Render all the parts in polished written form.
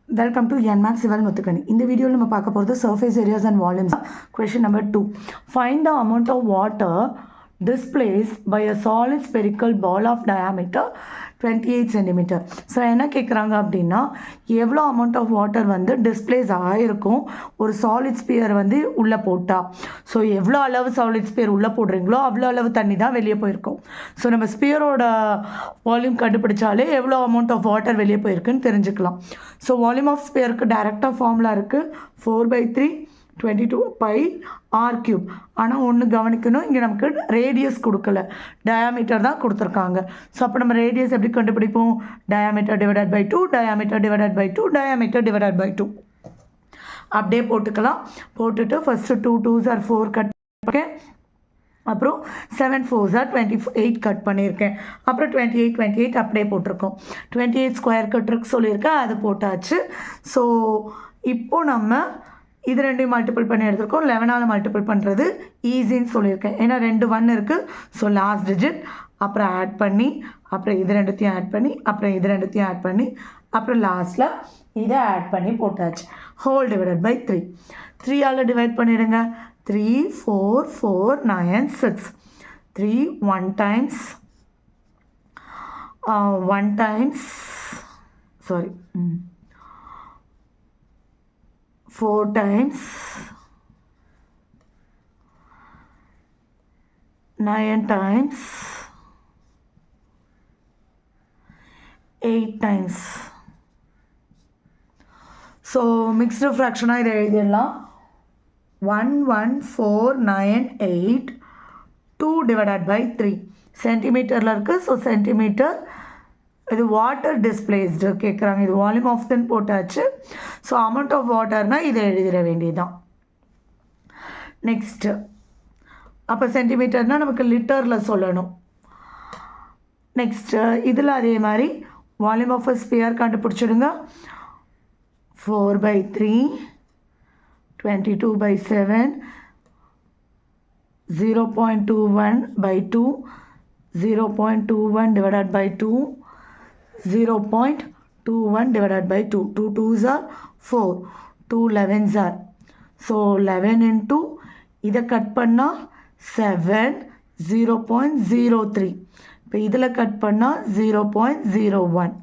Welcome to NMAX Civil Muthukani. In the video, we will talk about the surface areas and volumes. Question number 2. Find the amount of water displaced by a solid spherical ball of diameter 28 cm. So என்ன கேட்குறாங்க அப்படின்னா எவ்வளோ amount of water வந்து displays ஆகிருக்கும் ஒரு solid sphere வந்து உள்ளே போட்டால். ஸோ எவ்வளோ அளவு சாலிட் ஸ்பியர் உள்ளே போடுறீங்களோ அவ்வளோ அளவு தண்ணி தான் வெளியே போயிருக்கும். ஸோ நம்ம ஸ்பியரோட வால்யூம் கண்டுபிடிச்சாலே எவ்வளோ அமௌண்ட் ஆஃப் வாட்டர் வெளியே போயிருக்குன்னு தெரிஞ்சுக்கலாம். ஸோ வால்யூம் ஆஃப் ஸ்பியருக்கு டைரெக்டாக ஃபார்முலா இருக்குது 4/3 22 pi r3. ஆனால் ஒன்று கவனிக்கணும், இங்கே நமக்கு ரேடியஸ் கொடுக்கல, டயாமீட்டர் தான் கொடுத்துருக்காங்க. ஸோ அப்போ நம்ம ரேடியஸ் எப்படி கண்டுபிடிப்போம்? Diameter divided by 2, diameter divided by 2, diameter divided by 2 அப்படியே போட்டுக்கலாம். போட்டுட்டு ஃபஸ்ட்டு 2 2s are 4 கட் பண்ணியிருக்கேன், அப்புறம் 7 4s are 28 கட் பண்ணியிருக்கேன், அப்புறம் 28 அப்படியே போட்டிருக்கோம். 28 ஸ்கொயர் கட் ட்ரிக் சொல்லியிருக்கேன், அது போட்டாச்சு. ஸோ இப்போது நம்ம இது ரெண்டையும் மல்டிபிள் பண்ணி எடுத்துருக்கோம். 11ஆல் மல்டிபிள் பண்ணுறது ஈஸின்னு சொல்லியிருக்கேன், ஏன்னா 2 1 இருக்குது. ஸோ லாஸ்ட் டிஜிட் அப்புறம் ஆட் பண்ணி, அப்புறம் இது ரெண்டுத்தையும் ஆட் பண்ணி, அப்புறம் இது ரெண்டுத்தையும் ஆட் பண்ணி, அப்புறம் லாஸ்ட்டில் இதை ஆட் பண்ணி போட்டாச்சு. Whole divided by 3. 3ஆல் டிவைட் பண்ணிவிடுங்க. 3 4 4 9 6. 3 1 times 4 times 9 times 8 times. So mixed ஃப்ராக்ஷனாக இதை எழுதிடலாம். 1 1 4 9 8 2 டிவைடட் பை 3 சென்டிமீட்டரில் இருக்குது. So centimetre. இது வாட்டர் டிஸ்பிளேஸ்டு கேட்குறாங்க, இது வால்யூம் ஆஃப் தென் போட்டாச்சு. ஸோ அமௌண்ட் ஆஃப் வாட்டர்னால் இதை எழுதிட வேண்டியதுதான். நெக்ஸ்ட்டு அப்போ சென்டிமீட்டர்னால் நமக்கு லிட்டரில் சொல்லணும். நெக்ஸ்ட்டு இதில் அதே மாதிரி volume of a sphere கண்டுபிடிச்சிடுங்க. 4/3 22/7 0.21/2 0.21 divided by 2 0.21 divided by 2. 2 2s are 4, 2 11s are. So 11 into இதை கட் பண்ணால் 7 0.03. இப்போ இதில் கட் பண்ணால் 0.01.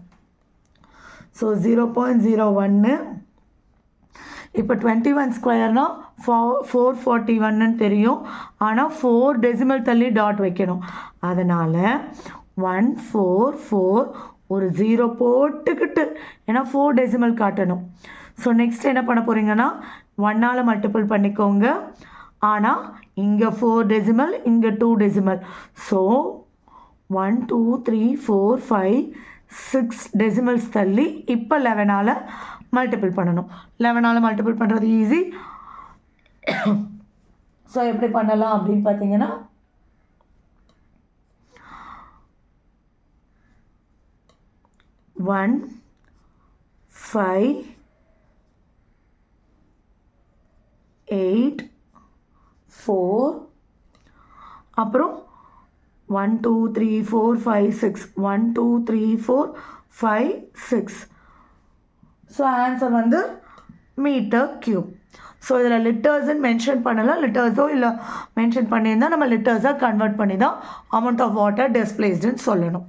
ஸோ 0.01. இப்போ 21 ஸ்கொயர்னால் 441ன்னு தெரியும், ஆனால் 4 டெசிமல் தள்ளி டாட் வைக்கணும். அதனால் 144 ஒரு 0 போட்டுக்கிட்டு, ஏன்னா 4 டெசிமல் காட்டணும். ஸோ நெக்ஸ்ட் என்ன பண்ண போகிறீங்கன்னா 1ஆல் மல்டிபிள் பண்ணிக்கோங்க. ஆனால் இங்கே 4 டெசிமல், இங்கே 2 டெசிமல். ஸோ 1 2 3 4 5 6 டெசிமல்ஸ் தள்ளி இப்போ 11ஆல் மல்டிபிள் பண்ணணும். 11ஆல் மல்டிபிள் பண்ணுறது ஈஸி. ஸோ எப்படி பண்ணலாம் அப்படின்னு பார்த்தீங்கன்னா 1 5 8 4 அப்புறம் 1 2 3 4 5 6 1 2 3 4 5 6. ஸோ ஆன்சர் வந்து மீட்டர் கியூப். ஸோ இதில் லிட்டர்ஸ்ன்னு மென்ஷன் பண்ணலாம், லிட்டர்ஸோ இல்லை மென்ஷன் பண்ணியிருந்தால் நம்ம லிட்டர்ஸாக கன்வெர்ட் பண்ணி தான் அமௌண்ட் ஆஃப் வாட்டர் டிஸ்பிளேஸ்டுன்னு சொல்லணும்.